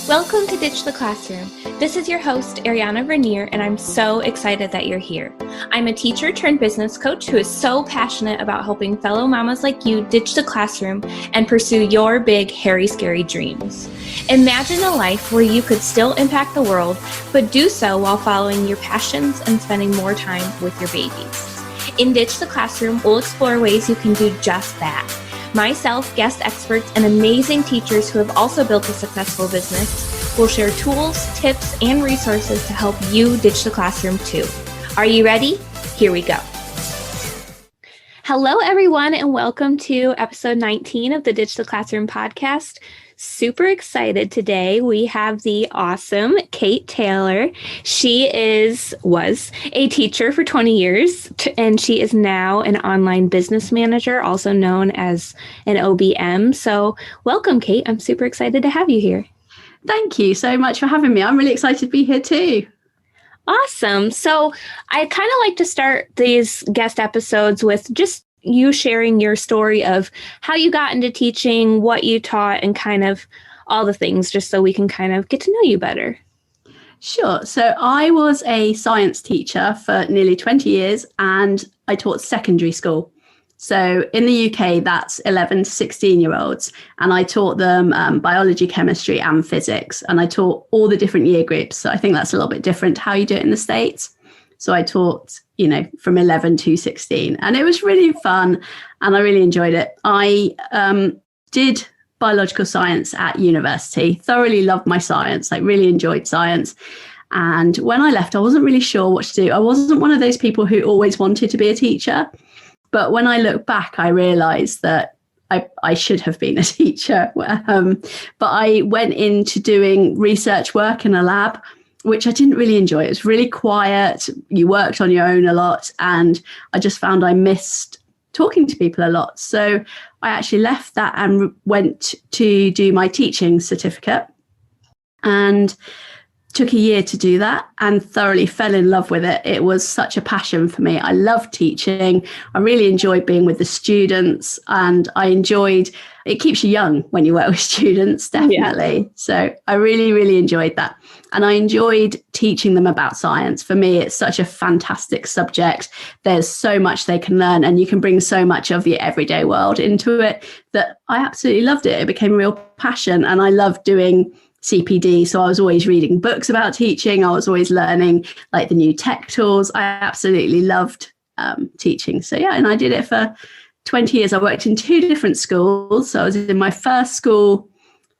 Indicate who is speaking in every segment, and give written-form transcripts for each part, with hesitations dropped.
Speaker 1: Welcome to Ditch the Classroom. This is your host, Ariana Vernier, and I'm so excited that you're here. I'm a teacher turned business coach who is so passionate about helping fellow mamas like you ditch the classroom and pursue your big, hairy, scary dreams. Imagine a life where you could still impact the world, but do so while following your passions and spending more time with your babies. In Ditch the Classroom, we'll explore ways you can do just that. Myself, guest experts, and amazing teachers who have also built a successful business will share tools, tips, and resources to help you ditch the classroom too. Are you ready? Here we go. Hello, everyone, and welcome to episode 19 of the Ditch the Classroom podcast. Super excited today. We have the awesome Kate Taylor. She was a teacher for 20 years, and she is now an online business manager, also known as an OBM. So welcome, Kate. I'm super excited to have you here.
Speaker 2: Thank you so much for having me. I'm really excited to be here too.
Speaker 1: Awesome. So I kind of like to start these guest episodes with just you sharing your story of how you got into teaching, what you taught, and kind of all the things, just so we can kind of get to know you better.
Speaker 2: Sure. So I was a science teacher for nearly 20 years and I taught secondary school. So in the UK, that's 11 to 16-year-olds. And I taught them biology, chemistry, and physics. And I taught all the different year groups. So I think that's a little bit different to how you do it in the States. So I taught, from 11 to 16. And it was really fun. And I really enjoyed it. I did biological science at university, thoroughly loved my science, really enjoyed science. And when I left, I wasn't really sure what to do. I wasn't one of those people who always wanted to be a teacher. But when I look back, I realized that I should have been a teacher. But I went into doing research work in a lab, which I didn't really enjoy. It was really quiet. You worked on your own a lot. And I just found I missed talking to people a lot. So I actually left that and went to do my teaching certificate and took a year to do that and thoroughly fell in love with it. It was such a passion for me. I loved teaching. I really enjoyed being with the students and it keeps you young when you work with students, definitely. Yeah. So I really, really enjoyed that. And I enjoyed teaching them about science. For me, it's such a fantastic subject. There's so much they can learn and you can bring so much of the everyday world into it that I absolutely loved it. It became a real passion and I loved doing CPD. So I was always reading books about teaching. I was always learning the new tech tools. I absolutely loved teaching. So yeah, and I did it for 20 years. I worked in 2 different schools. So I was in my first school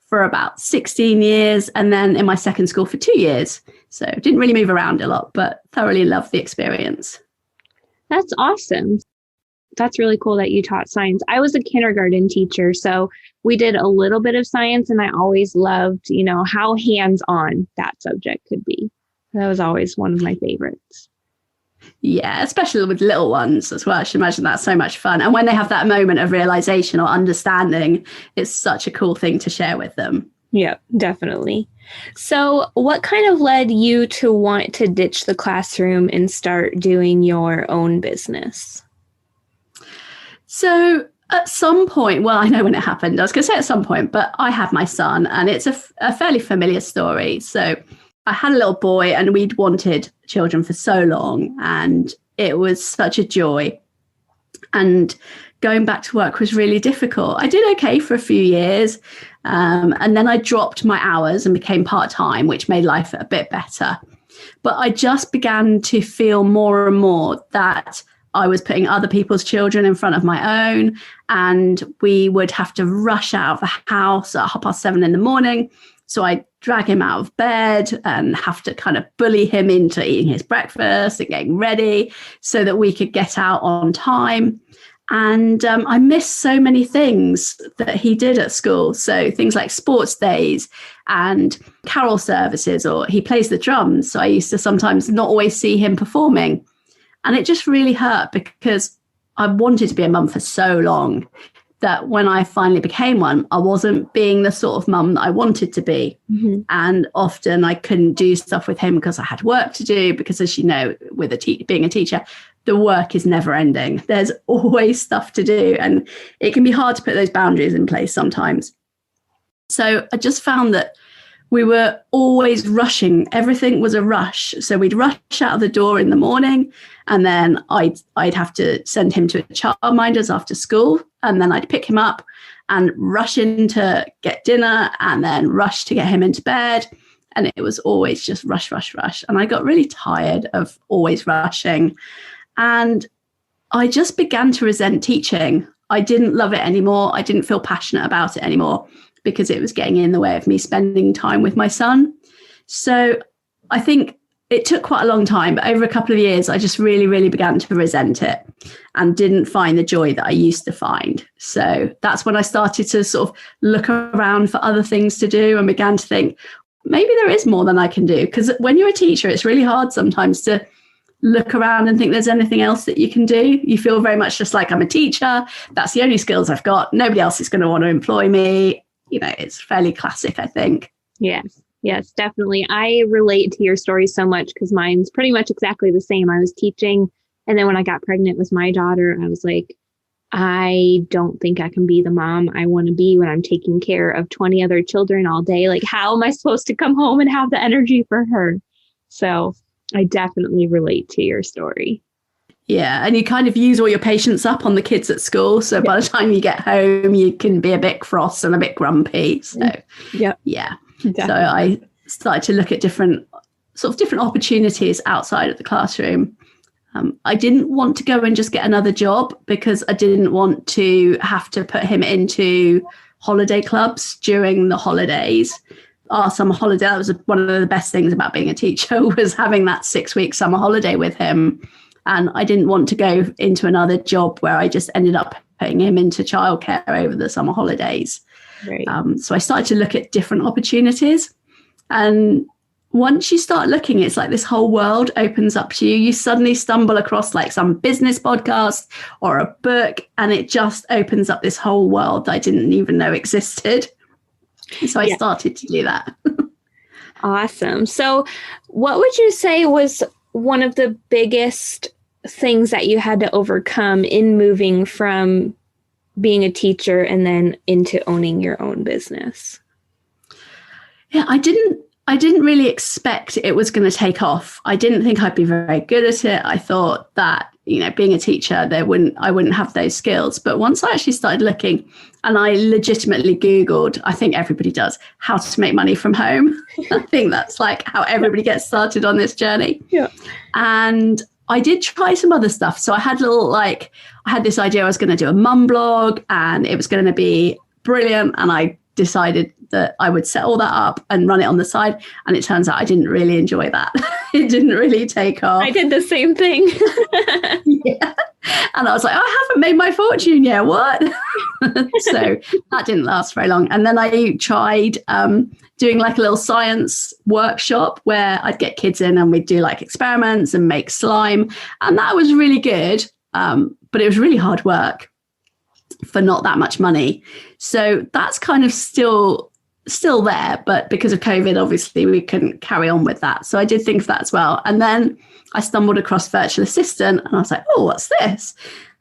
Speaker 2: for about 16 years and then in my second school for 2 years. So didn't really move around a lot, but thoroughly loved the experience.
Speaker 1: That's awesome. That's really cool that you taught science. I was a kindergarten teacher, so we did a little bit of science and I always loved, how hands-on that subject could be. That was always one of my favorites.
Speaker 2: Yeah, especially with little ones as well. I should imagine that's so much fun. And when they have that moment of realization or understanding, it's such a cool thing to share with them.
Speaker 1: Yeah, definitely. So what kind of led you to want to ditch the classroom and start doing your own business?
Speaker 2: So at some point, well, I know when it happened, I was going to say at some point, but I had my son and it's a fairly familiar story. So I had a little boy and we'd wanted children for so long and it was such a joy. And going back to work was really difficult. I did okay for a few years and then I dropped my hours and became part-time, which made life a bit better. But I just began to feel more and more that I was putting other people's children in front of my own and we would have to rush out of the house at 7:30 in the morning. So I drag him out of bed and have to kind of bully him into eating his breakfast and getting ready so that we could get out on time. And I missed so many things that he did at school. So things like sports days and carol services, or he plays the drums. So I used to sometimes not always see him performing. And it just really hurt because I wanted to be a mum for so long that when I finally became one, I wasn't being the sort of mum that I wanted to be. Mm-hmm. And often I couldn't do stuff with him because I had work to do, because as you know, with being a teacher, the work is never ending. There's always stuff to do and it can be hard to put those boundaries in place sometimes. So I just found that we were always rushing. Everything was a rush. So we'd rush out of the door in the morning, and then I'd have to send him to a childminder's after school, and then I'd pick him up and rush in to get dinner, and then rush to get him into bed. And it was always just rush, rush, rush. And I got really tired of always rushing. And I just began to resent teaching. I didn't love it anymore. I didn't feel passionate about it anymore because it was getting in the way of me spending time with my son. So I think it took quite a long time, but over a couple of years, I just really, really began to resent it and didn't find the joy that I used to find. So that's when I started to sort of look around for other things to do and began to think, maybe there is more than I can do. Because when you're a teacher, it's really hard sometimes to look around and think there's anything else that you can do. You feel very much just like, I'm a teacher. That's the only skills I've got. Nobody else is going to want to employ me. You know, it's fairly classic, I think.
Speaker 3: Yes, definitely. I relate to your story so much because mine's pretty much exactly the same. I was teaching, and then when I got pregnant with my daughter, I was like, I don't think I can be the mom I want to be when I'm taking care of 20 other children all day. Like, how am I supposed to come home and have the energy for her? So I definitely relate to your story.
Speaker 2: Yeah, and you kind of use all your patience up on the kids at school. So by the time you get home, you can be a bit cross and a bit grumpy. So yeah. Definitely. So I started to look at different opportunities outside of the classroom. I didn't want to go and just get another job because I didn't want to have to put him into holiday clubs during the holidays. Our summer holiday, that was one of the best things about being a teacher, was having that 6-week summer holiday with him. And I didn't want to go into another job where I just ended up putting him into childcare over the summer holidays.
Speaker 3: Right.
Speaker 2: So I started to look at different opportunities. And once you start looking, it's like this whole world opens up to you. You suddenly stumble across like some business podcast or a book, and it just opens up this whole world that I didn't even know existed. So I started to do that.
Speaker 3: Awesome. So what would you say was one of the biggest things that you had to overcome in moving from being a teacher and then into owning your own business?
Speaker 2: Yeah, I didn't really expect it was going to take off. I didn't think I'd be very good at it. I thought that, you know, being a teacher, I wouldn't have those skills. But once I actually started looking, and I legitimately Googled, I think everybody does, how to make money from home. I think that's like how everybody gets started on this journey.
Speaker 3: Yeah.
Speaker 2: And I did try some other stuff. So I had I had this idea I was going to do a mum blog and it was going to be brilliant. And I decided that I would set all that up and run it on the side. And it turns out I didn't really enjoy that. It didn't really take off.
Speaker 3: I did the same thing.
Speaker 2: Yeah. And I was like, I haven't made my fortune yet. What? So that didn't last very long. And then I tried doing like a little science workshop where I'd get kids in and we'd do like experiments and make slime. And that was really good. But it was really hard work for not that much money. So that's kind of still there. But because of COVID, obviously, we couldn't carry on with that. So I did think of that as well. And then I stumbled across Virtual Assistant and I was like, oh, what's this?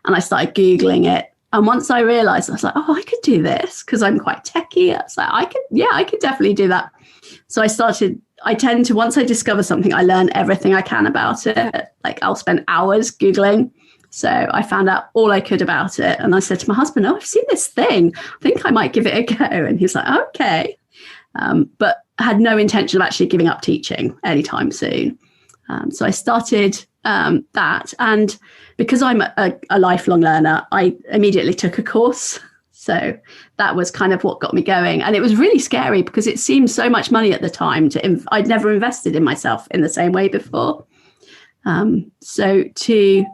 Speaker 2: And I started Googling it. And once I realized, I was like, oh, I could do this because I'm quite techie. I was like, I could definitely do that. So once I discover something, I learn everything I can about it. Like I'll spend hours Googling. So I found out all I could about it. And I said to my husband, oh, I've seen this thing. I think I might give it a go. And he's like, okay. But I had no intention of actually giving up teaching anytime soon. So I started that. And because I'm a lifelong learner, I immediately took a course. So that was kind of what got me going. And it was really scary because it seemed so much money at the time. I'd never invested in myself in the same way before. So to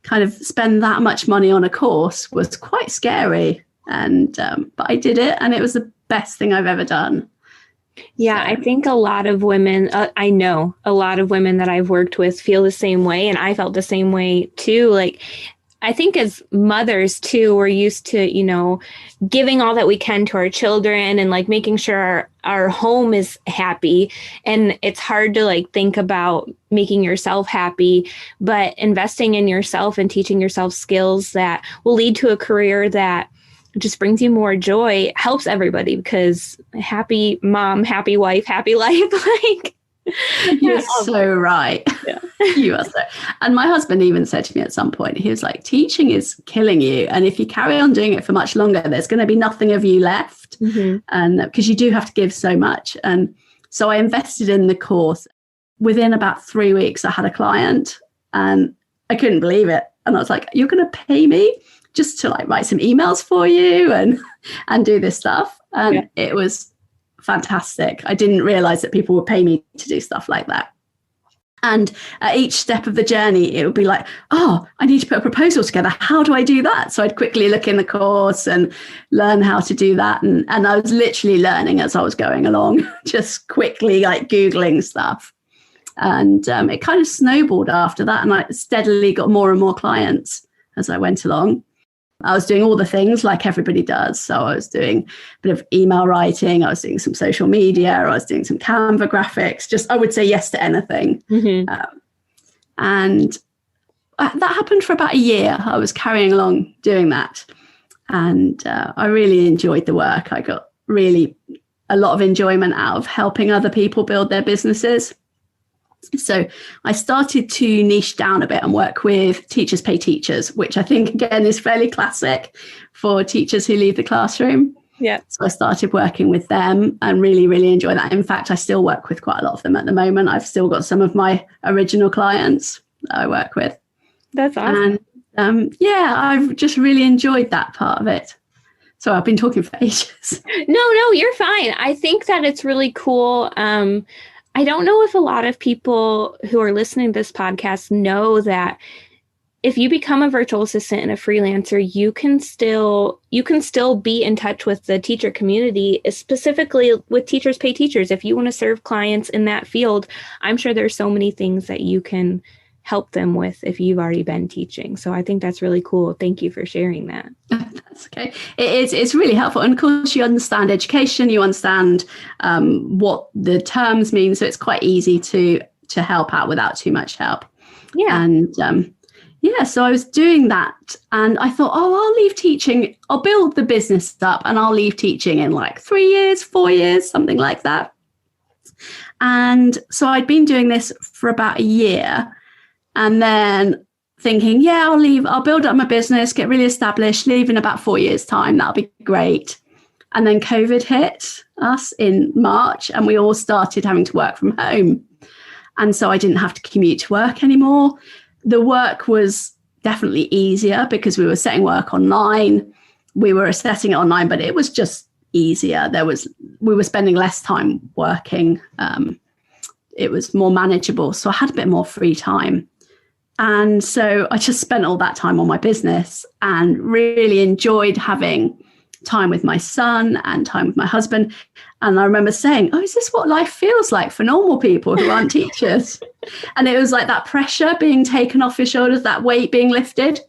Speaker 2: kind of spend that much money on a course was quite scary. And but I did it, and it was the best thing I've ever done.
Speaker 3: Yeah,
Speaker 2: So.
Speaker 3: I think a lot of women, I know a lot of women that I've worked with feel the same way. And I felt the same way too. Like, I think as mothers too, we're used to, giving all that we can to our children and like making sure our home is happy. And it's hard to like think about making yourself happy, but investing in yourself and teaching yourself skills that will lead to a career that just brings you more joy, helps everybody, because happy mom, happy wife, happy life. Like,
Speaker 2: you're so right.
Speaker 3: Yeah.
Speaker 2: You are so. And my husband even said to me at some point, he was like, teaching is killing you. And if you carry on doing it for much longer, there's going to be nothing of you left. And because you do have to give so much. And so I invested in the course. Within about 3 weeks, I had a client and I couldn't believe it. And I was like, you're going to pay me just to like write some emails for you and do this stuff. And it was fantastic. I didn't realize that people would pay me to do stuff like that. And at each step of the journey, it would be like, oh, I need to put a proposal together. How do I do that? So I'd quickly look in the course and learn how to do that. And I was literally learning as I was going along, just quickly like Googling stuff. And it kind of snowballed after that. And I steadily got more and more clients as I went along. I was doing all the things like everybody does. So I was doing a bit of email writing. I was doing some social media. I was doing some Canva graphics. Just, I would say yes to anything. And that happened for about a year. I was carrying along doing that. And I really enjoyed the work. I got really a lot of enjoyment out of helping other people build their businesses. So I started to niche down a bit and work with teachers pay teachers, which I think, again, is fairly classic for teachers who leave the classroom.
Speaker 3: Yeah.
Speaker 2: So I started working with them and really, really enjoy that. In fact, I still work with quite a lot of them at the moment. I've still got some of my original clients that I work with.
Speaker 3: That's awesome.
Speaker 2: And I've just really enjoyed that part of it. So I've been talking for ages.
Speaker 3: No, you're fine. I think that it's really cool. I don't know if a lot of people who are listening to this podcast know that if you become a virtual assistant and a freelancer, you can still be in touch with the teacher community, specifically with Teachers Pay Teachers. If you want to serve clients in that field, I'm sure there's so many things that you can help them with if you've already been teaching. So I think that's really cool. Thank you for sharing that.
Speaker 2: That's okay. It's really helpful. And of course, you understand education, you understand what the terms mean. So it's quite easy to help out without too much help.
Speaker 3: Yeah.
Speaker 2: And so I was doing that and I thought, I'll leave teaching. I'll build the business up and I'll leave teaching in like 3 years, 4 years, something like that. And so I'd been doing this for about a year. And then thinking, I'll build up my business, get really established, leave in about 4 years' time. That'll be great. And then COVID hit us in March and we all started having to work from home. And so I didn't have to commute to work anymore. The work was definitely easier because we were setting work online. We were assessing it online, but it was just easier. We were spending less time working. It was more manageable. So I had a bit more free time. And so I just spent all that time on my business and really enjoyed having time with my son and time with my husband. And I remember saying, is this what life feels like for normal people who aren't teachers? And it was like that pressure being taken off your shoulders, that weight being lifted.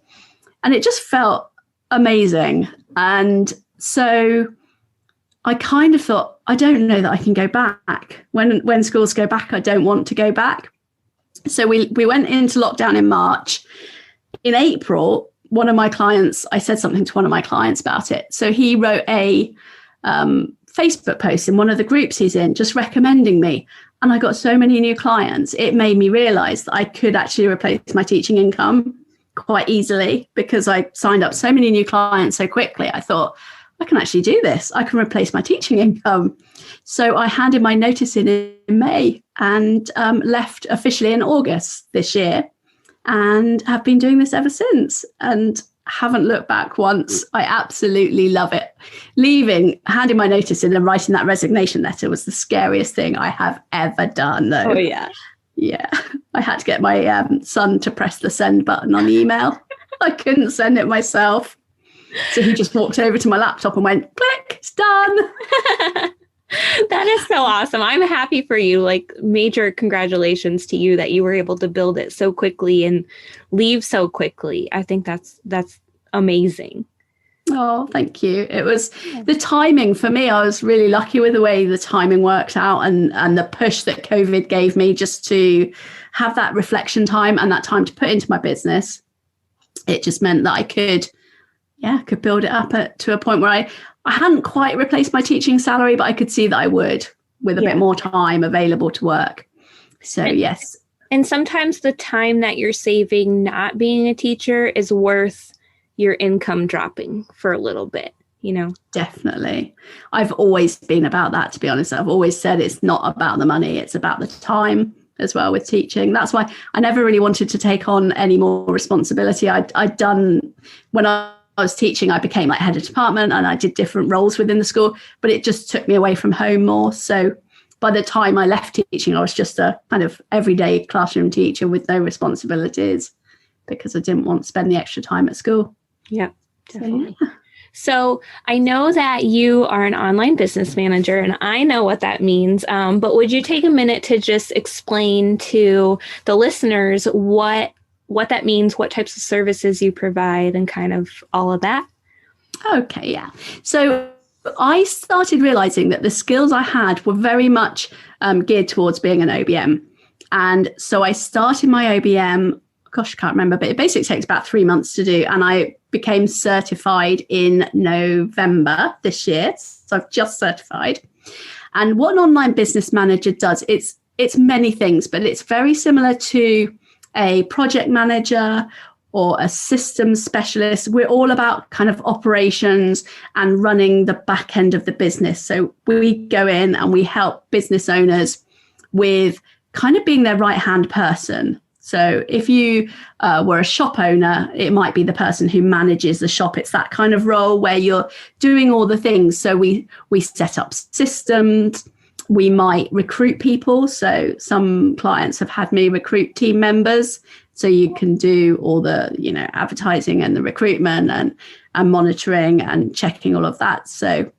Speaker 2: And it just felt amazing. And so I kind of thought, I don't know that I can go back. When schools go back, I don't want to go back. So we went into lockdown in March. In April, one of my clients, I said something to one of my clients about it. So he wrote a Facebook post in one of the groups he's in, just recommending me. And I got so many new clients. It made me realize that I could actually replace my teaching income quite easily because I signed up so many new clients so quickly. I thought, I can actually do this. I can replace my teaching income. So I handed my notice in May and left officially in August this year and have been doing this ever since and haven't looked back once. I absolutely love it. Handing my notice in and writing that resignation letter was the scariest thing I have ever done, though.
Speaker 3: Oh, yeah.
Speaker 2: Yeah. I had to get my son to press the send button on the email. I couldn't send it myself. So he just walked over to my laptop and went, click, it's done.
Speaker 3: That is so awesome. I'm happy for you. Like, major congratulations to you that you were able to build it so quickly and leave so quickly. I think that's amazing.
Speaker 2: Oh, thank you. It was the timing for me. I was really lucky with the way the timing worked out and the push that COVID gave me just to have that reflection time and that time to put into my business. It just meant that I could could build it up to a point where I hadn't quite replaced my teaching salary, but I could see that I would with a bit more time available to work. So yes.
Speaker 1: And sometimes the time that you're saving not being a teacher is worth your income dropping for a little bit,
Speaker 2: Definitely. I've always been about that, to be honest. I've always said it's not about the money, it's about the time as well with teaching. That's why I never really wanted to take on any more responsibility. I'd done, when I was teaching, I became like head of department and I did different roles within the school, but it just took me away from home more. So by the time I left teaching, I was just a kind of everyday classroom teacher with no responsibilities because I didn't want to spend the extra time at school.
Speaker 1: Yeah, definitely. So I know that you are an online business manager, and I know what that means. But would you take a minute to just explain to the listeners what that means, what types of services you provide, and kind of all of that?
Speaker 2: Okay, yeah. So I started realizing that the skills I had were very much geared towards being an OBM. And so I started my OBM, gosh, I can't remember, but it basically takes about 3 months to do. And I became certified in November this year. So I've just certified. And what an online business manager does, it's many things, but it's very similar to a project manager or a systems specialist. We're all about kind of operations and running the back end of the business. So we go in and we help business owners with kind of being their right-hand person. So if you were a shop owner, it might be the person who manages the shop. It's that kind of role where you're doing all the things. So we set up systems. We might recruit people. So some clients have had me recruit team members. So you can do all the, advertising and the recruitment and monitoring and checking all of that. So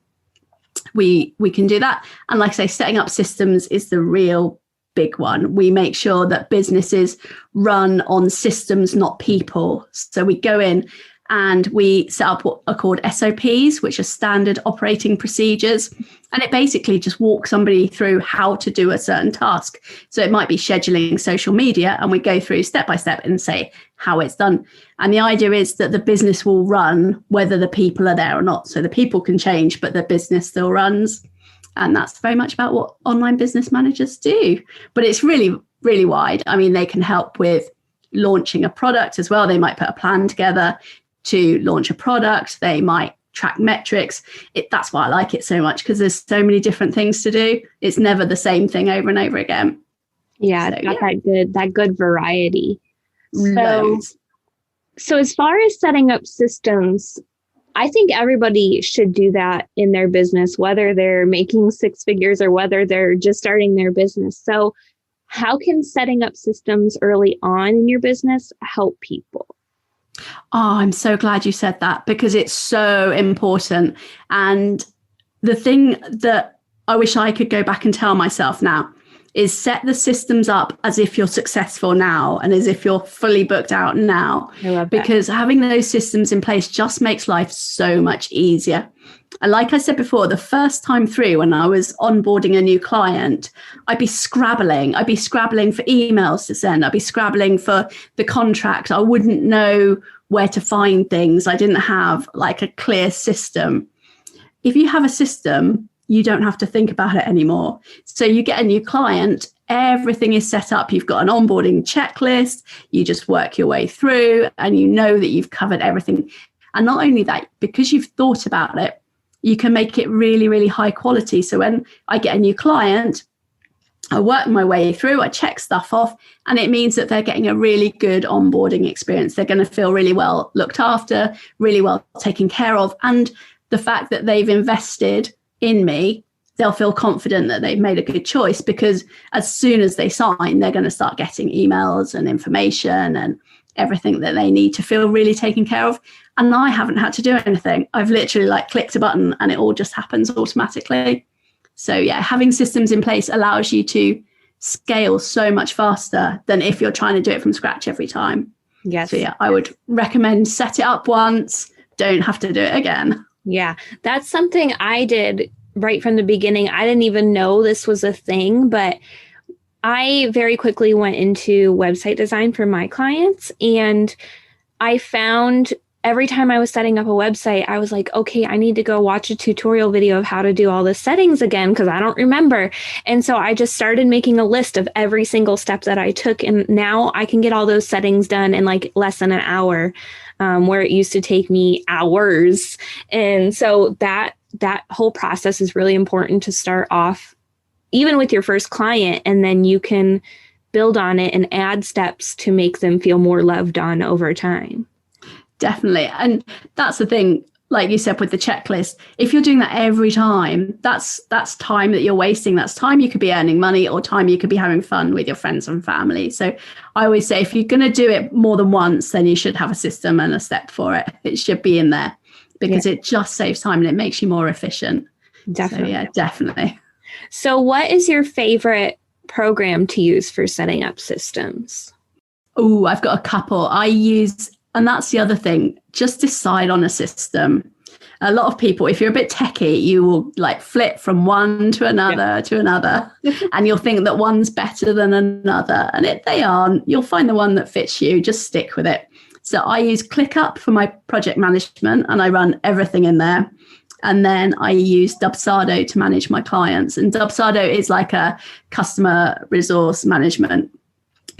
Speaker 2: we can do that. And like I say, setting up systems is the real big one. We make sure that businesses run on systems, not people. So we go in and we set up what are called SOPs, which are standard operating procedures. And it basically just walks somebody through how to do a certain task. So it might be scheduling social media, and we go through step by step and say how it's done. And the idea is that the business will run whether the people are there or not. So the people can change, but the business still runs. And that's very much about what online business managers do. But it's really, really wide. I mean, they can help with launching a product as well. They might put a plan together to launch a product. They might track metrics. That's why I like it so much, because there's so many different things to do. It's never the same thing over and over again.
Speaker 3: Yeah, so, that good variety.
Speaker 2: Loads.
Speaker 3: So as far as setting up systems, I think everybody should do that in their business, whether they're making six figures or whether they're just starting their business. So how can setting up systems early on in your business help people?
Speaker 2: Oh, I'm so glad you said that, because it's so important. And the thing that I wish I could go back and tell myself now is set the systems up as if you're successful now and as if you're fully booked out now.
Speaker 3: I love that.
Speaker 2: Because having those systems in place just makes life so much easier. And like I said before, the first time through when I was onboarding a new client, I'd be scrabbling for emails to send. I'd be scrabbling for the contract. I wouldn't know where to find things. I didn't have like a clear system. If you have a system, you don't have to think about it anymore. So you get a new client, everything is set up. You've got an onboarding checklist. You just work your way through and you know that you've covered everything. And not only that, because you've thought about it, you can make it really, really high quality. So when I get a new client, I work my way through, I check stuff off, and it means that they're getting a really good onboarding experience. They're going to feel really well looked after, really well taken care of. And the fact that they've invested in me, they'll feel confident that they've made a good choice, because as soon as they sign, they're going to start getting emails and information and everything that they need to feel really taken care of. And I haven't had to do anything. I've literally clicked a button and it all just happens automatically. So yeah, having systems in place allows you to scale so much faster than if you're trying to do it from scratch every time.
Speaker 3: Yes.
Speaker 2: So yeah, I would recommend set it up once, don't have to do it again.
Speaker 1: Yeah, that's something I did right from the beginning. I didn't even know this was a thing, but I very quickly went into website design for my clients, and I found every time I was setting up a website, I was like, okay, I need to go watch a tutorial video of how to do all the settings again because I don't remember. And so I just started making a list of every single step that I took. And now I can get all those settings done in like less than an hour, where it used to take me hours. And so that whole process is really important to start off, even with your first client, and then you can build on it and add steps to make them feel more loved on over time.
Speaker 2: Definitely. And that's the thing, like you said, with the checklist, if you're doing that every time, that's time that you're wasting. That's time you could be earning money or time you could be having fun with your friends and family. So I always say, if you're going to do it more than once, then you should have a system and a step for it. It should be in there because it just saves time and it makes you more efficient.
Speaker 1: Definitely.
Speaker 2: So, yeah, definitely.
Speaker 1: So what is your favorite program to use for setting up systems?
Speaker 2: Oh, I've got a couple. And that's the other thing, just decide on a system. A lot of people, if you're a bit techie, you will like flip from one to another to another, and you'll think that one's better than another. And if they aren't, you'll find the one that fits you. Just stick with it. So I use ClickUp for my project management, and I run everything in there. And then I use Dubsado to manage my clients. And Dubsado is like a customer resource management.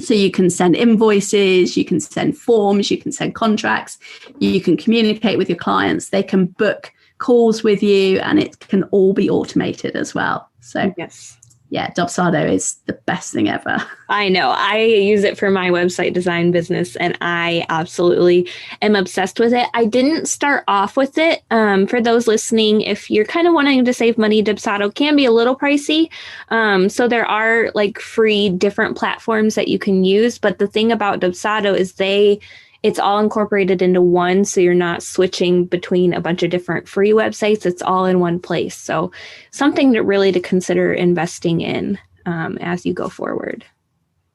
Speaker 2: So you can send invoices, you can send forms, you can send contracts, you can communicate with your clients, they can book calls with you, and it can all be automated as well. So
Speaker 1: yes.
Speaker 2: Yeah, Dubsado is the best thing ever.
Speaker 1: I know. I use it for my website design business, and I absolutely am obsessed with it. I didn't start off with it. For those listening, if you're kind of wanting to save money, Dubsado can be a little pricey. So there are like free different platforms that you can use. But the thing about Dubsado is it's all incorporated into one, so you're not switching between a bunch of different free websites. It's all in one place. So something to consider investing in as you go forward.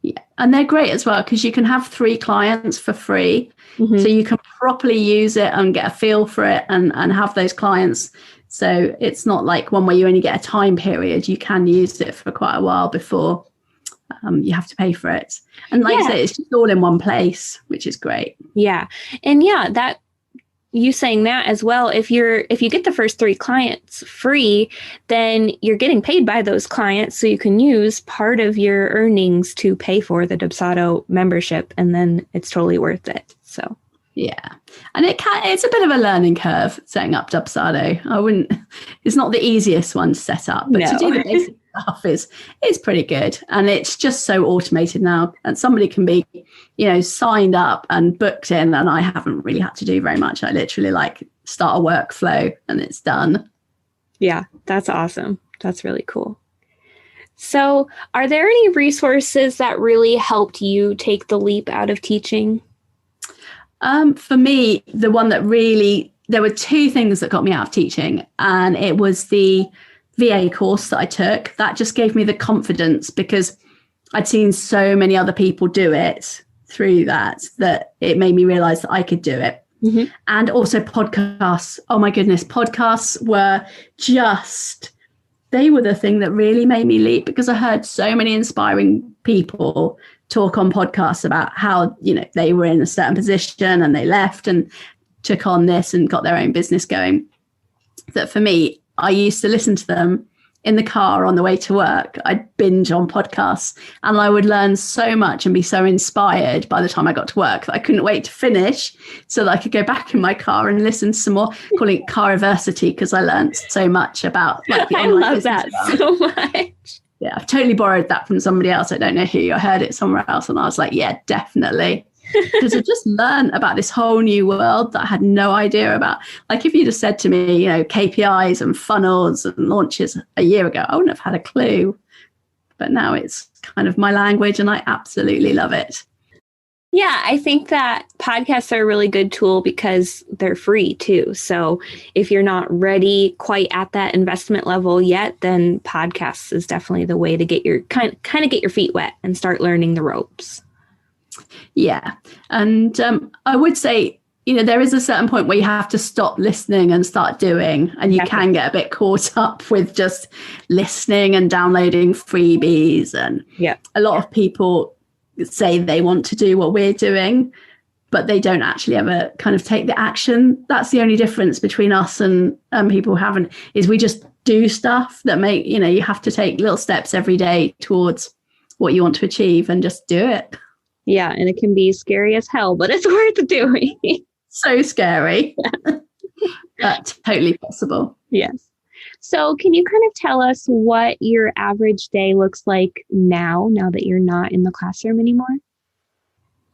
Speaker 2: Yeah, and they're great as well because you can have 3 clients for free.
Speaker 1: Mm-hmm.
Speaker 2: So you can properly use it and get a feel for it and have those clients. So it's not like one where you only get a time period. You can use it for quite a while before you have to pay for it. And like I say, it's just all in one place, which is great.
Speaker 1: Yeah. And yeah, that you saying that as well, if you get the first 3 clients free, then you're getting paid by those clients. So you can use part of your earnings to pay for the Dubsado membership, and then it's totally worth it. So
Speaker 2: yeah. And it's a bit of a learning curve setting up Dubsado. It's not the easiest one to set up, but to do the basic stuff is pretty good. And it's just so automated now. And somebody can be, signed up and booked in, and I haven't really had to do very much. I literally start a workflow and it's done.
Speaker 1: Yeah, that's awesome. That's really cool. So are there any resources that really helped you take the leap out of teaching?
Speaker 2: For me, the one that there were 2 things that got me out of teaching, and it was the VA course that I took. That just gave me the confidence because I'd seen so many other people do it through that it made me realize that I could do it.
Speaker 1: Mm-hmm.
Speaker 2: And also podcasts. Oh my goodness, podcasts were they were the thing that really made me leap, because I heard so many inspiring people talk on podcasts about how, they were in a certain position and they left and took on this and got their own business going. That for me, I used to listen to them in the car on the way to work. I'd binge on podcasts and I would learn so much and be so inspired by the time I got to work that I couldn't wait to finish so that I could go back in my car and listen to some more, calling it Cariversity, because I learned so much about the
Speaker 1: I love that so much.
Speaker 2: Yeah, I've totally borrowed that from somebody else. I don't know who. I heard it somewhere else and I was like, yeah, definitely. Because I just learned about this whole new world that I had no idea about. Like if you just said to me, KPIs and funnels and launches a year ago, I wouldn't have had a clue. But now it's kind of my language and I absolutely love it.
Speaker 1: Yeah, I think that podcasts are a really good tool because they're free too. So if you're not ready quite at that investment level yet, then podcasts is definitely the way to get your kind of get your feet wet and start learning the ropes.
Speaker 2: Yeah. And I would say, there is a certain point where you have to stop listening and start doing, and you can get a bit caught up with just listening and downloading freebies. And a lot of people say they want to do what we're doing, but they don't actually ever kind of take the action. That's the only difference between us and people who haven't, is we just do stuff that make, you have to take little steps every day towards what you want to achieve and just do it.
Speaker 3: Yeah. And it can be scary as hell, but it's worth doing.
Speaker 2: So scary, but totally possible.
Speaker 3: Yes. So can you kind of tell us what your average day looks like now that you're not in the classroom anymore?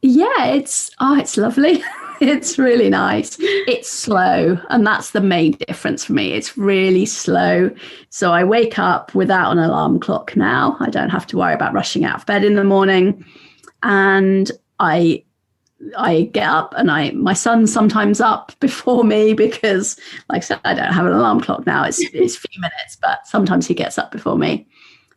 Speaker 2: Yeah, it's lovely. It's really nice. It's slow. And that's the main difference for me. It's really slow. So I wake up without an alarm clock now. I don't have to worry about rushing out of bed in the morning. And I get up, and my son's sometimes up before me because, like I said, I don't have an alarm clock now. It's a few minutes, but sometimes he gets up before me.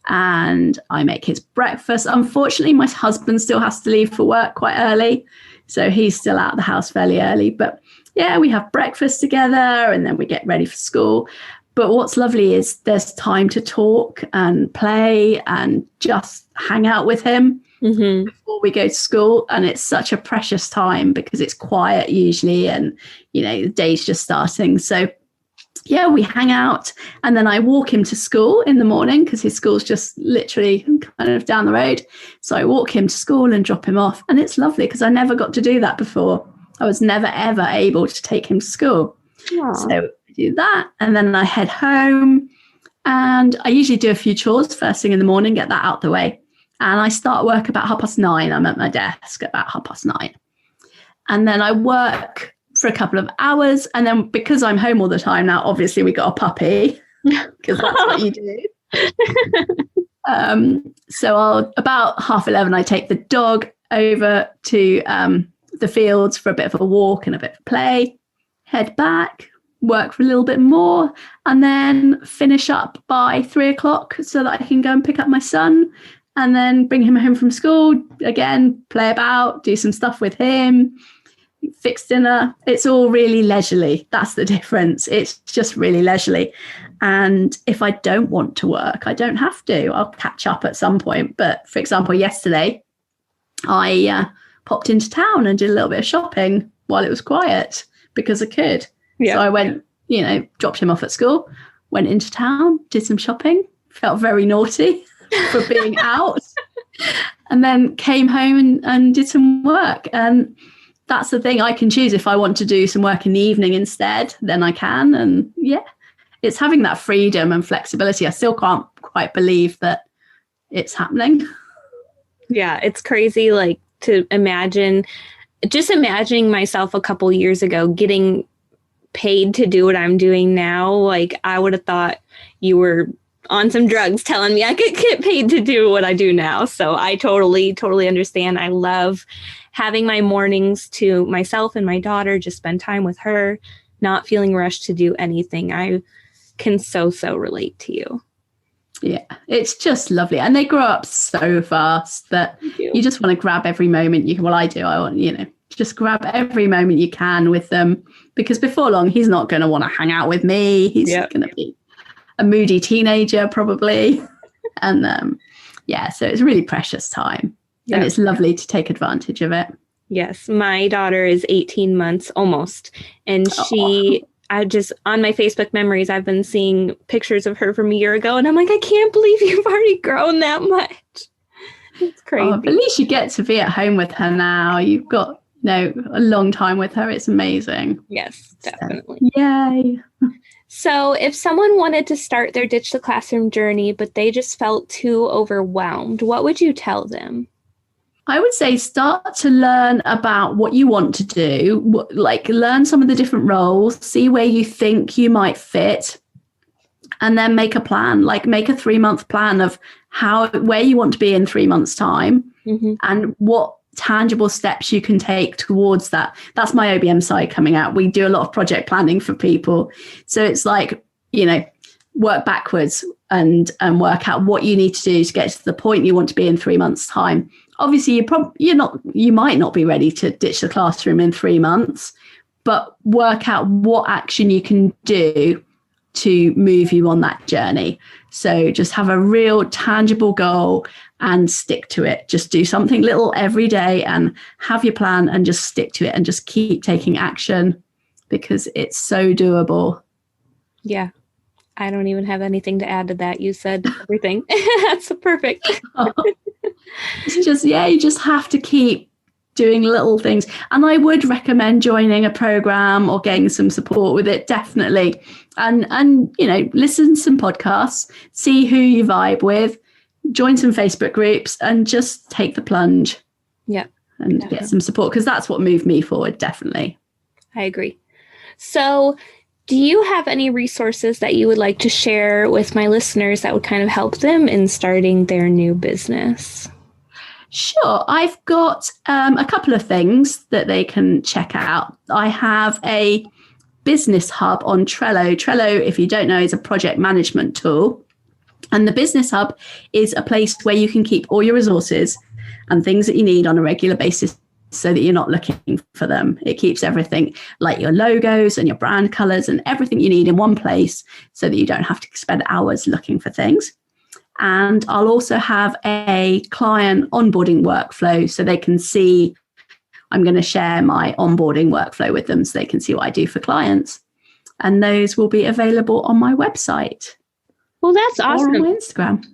Speaker 2: And I make his breakfast. Unfortunately, my husband still has to leave for work quite early, so he's still out of the house fairly early. But yeah, we have breakfast together, and then we get ready for school. But what's lovely is there's time to talk and play and just hang out with him before we go to school. And it's such a precious time because it's quiet usually, and the day's just starting. So yeah, we hang out, and then I walk him to school in the morning because his school's just literally kind of down the road. So I walk him to school and drop him off. And it's lovely because I never got to do that before. I was never, ever able to take him to school. Aww. So I do that, and then I head home, and I usually do a few chores first thing in the morning, get that out the way. And I start work about 9:30. I'm at my desk at about 9:30. And then I work for a couple of hours. And then because I'm home all the time now, obviously we got a puppy because that's what you do. So about 11:30, I take the dog over to the fields for a bit of a walk and a bit of play, head back, work for a little bit more, and then finish up by 3:00 so that I can go and pick up my son and then bring him home from school, again, play about, do some stuff with him, fix dinner. It's all really leisurely. That's the difference. It's just really leisurely. And if I don't want to work, I don't have to. I'll catch up at some point. But for example, yesterday, I popped into town and did a little bit of shopping while it was quiet because I could. Yeah. So I went, dropped him off at school, went into town, did some shopping, felt very naughty for being out, and then came home and did some work. And that's the thing. I can choose if I want to do some work in the evening instead, then I can. And yeah, it's having that freedom and flexibility. I still can't quite believe that it's happening.
Speaker 3: Yeah, it's crazy. Like to imagining myself a couple years ago getting paid to do what I'm doing now. Like I would have thought you were on some drugs telling me I could get paid to do what I do now. So I totally understand. I love having my mornings to myself and my daughter, just spend time with her, not feeling rushed to do anything. I can so relate to you.
Speaker 2: Yeah, it's just lovely. And they grow up so fast that you just want to grab every moment I do. I want, just grab every moment you can with them, because before long, he's not going to want to hang out with me. He's going to be a moody teenager probably. And so it's really precious time. Yep. And it's lovely to take advantage of it.
Speaker 3: Yes. My daughter is 18 months almost. And I just, on my Facebook memories, I've been seeing pictures of her from a year ago. And I'm like, I can't believe you've already grown that much. It's crazy.
Speaker 2: But at least you get to be at home with her now. You've got, a long time with her. It's amazing.
Speaker 3: Yes, definitely.
Speaker 2: So, yay.
Speaker 3: So if someone wanted to start their Ditch the Classroom journey, but they just felt too overwhelmed, what would you tell them?
Speaker 2: I would say start to learn about what you want to do, learn some of the different roles, see where you think you might fit, and then make a plan, make a 3-month plan of where you want to be in 3 months' time and what tangible steps you can take towards that. That's my OBM side coming out. We do a lot of project planning for people. So it's work backwards and work out what you need to do to get to the point you want to be in 3 months' time. Obviously, you might not be ready to ditch the classroom in 3 months, but work out what action you can do to move you on that journey. So just have a real tangible goal and stick to it. Just do something little every day and have your plan and just stick to it and just keep taking action because it's so doable.
Speaker 1: Yeah. I don't even have anything to add to that. You said everything. That's perfect.
Speaker 2: It's just, you just have to keep doing little things. And I would recommend joining a program or getting some support with it, definitely. And listen to some podcasts, see who you vibe with, join some Facebook groups and just take the plunge.
Speaker 1: Yeah.
Speaker 2: And get some support because that's what moved me forward, definitely.
Speaker 1: I agree. So do you have any resources that you would like to share with my listeners that would kind of help them in starting their new business?
Speaker 2: Sure. I've got a couple of things that they can check out. I have a business hub on Trello. Trello, if you don't know, is a project management tool. And the business hub is a place where you can keep all your resources and things that you need on a regular basis so that you're not looking for them. It keeps everything like your logos and your brand colors and everything you need in one place so that you don't have to spend hours looking for things. And I'll also have a client onboarding workflow so they can see, I'm going to share my onboarding workflow with them so they can see what I do for clients. And those will be available on my website.
Speaker 3: Well, that's awesome.
Speaker 2: Or on my Instagram.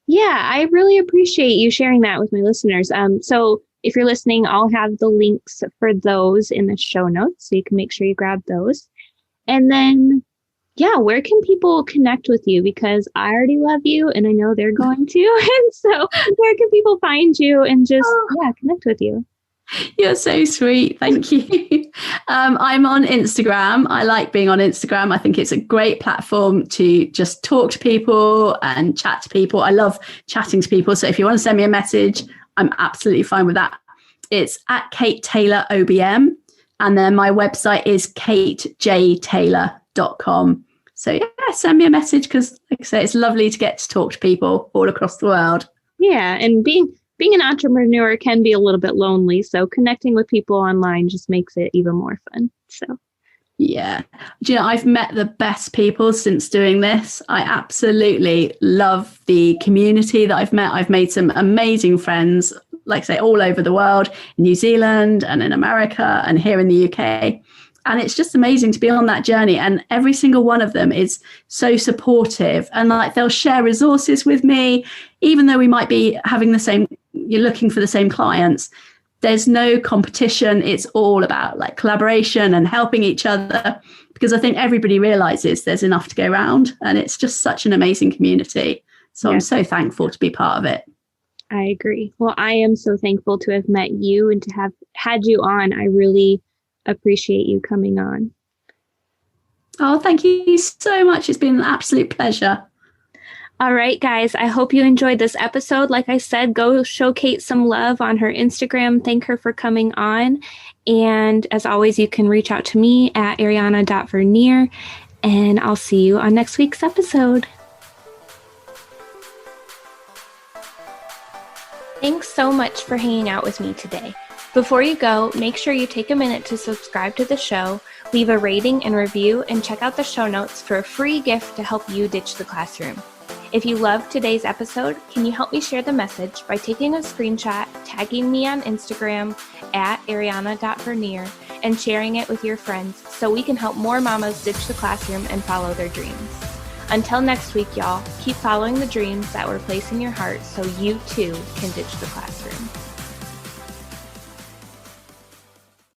Speaker 3: Yeah, I really appreciate you sharing that with my listeners. So if you're listening, I'll have the links for those in the show notes, so you can make sure you grab those. And then, where can people connect with you? Because I already love you and I know they're going to. And so where can people find you and just, connect with you?
Speaker 2: You're so sweet. Thank you. I'm on Instagram. I like being on Instagram. I think it's a great platform to just talk to people and chat to people. I love chatting to people. So if you want to send me a message, I'm absolutely fine with that. It's at Kate Taylor OBM. And then my website is katejtaylor.com. So send me a message because, like I say, it's lovely to get to talk to people all across the world.
Speaker 3: Yeah. And being an entrepreneur can be a little bit lonely. So connecting with people online just makes it even more fun. So,
Speaker 2: yeah. Do you know, I've met the best people since doing this. I absolutely love the community that I've met. I've made some amazing friends, like I say, all over the world, in New Zealand and in America and here in the UK. And it's just amazing to be on that journey. And every single one of them is so supportive. And like they'll share resources with me, even though we might be having you're looking for the same clients. There's no competition. It's all about like collaboration and helping each other, because I think everybody realizes there's enough to go around. And it's just such an amazing community. So I'm so thankful to be part of it.
Speaker 3: I agree. Well, I am so thankful to have met you and to have had you on. I really appreciate you coming on.
Speaker 2: Oh, thank you so much. It's been an absolute pleasure.
Speaker 1: All right, guys, I hope you enjoyed this episode. Like I said, go show Kate some love on her Instagram. Thank her for coming on. And as always, you can reach out to me at ariana.vernier, and I'll see you on next week's episode. Thanks so much for hanging out with me today. Before you go, make sure you take a minute to subscribe to the show, leave a rating and review, and check out the show notes for a free gift to help you ditch the classroom. If you loved today's episode, can you help me share the message by taking a screenshot, tagging me on Instagram at ariana.vernier, and sharing it with your friends so we can help more mamas ditch the classroom and follow their dreams. Until next week, y'all, keep following the dreams that were placed in your heart so you too can ditch the classroom.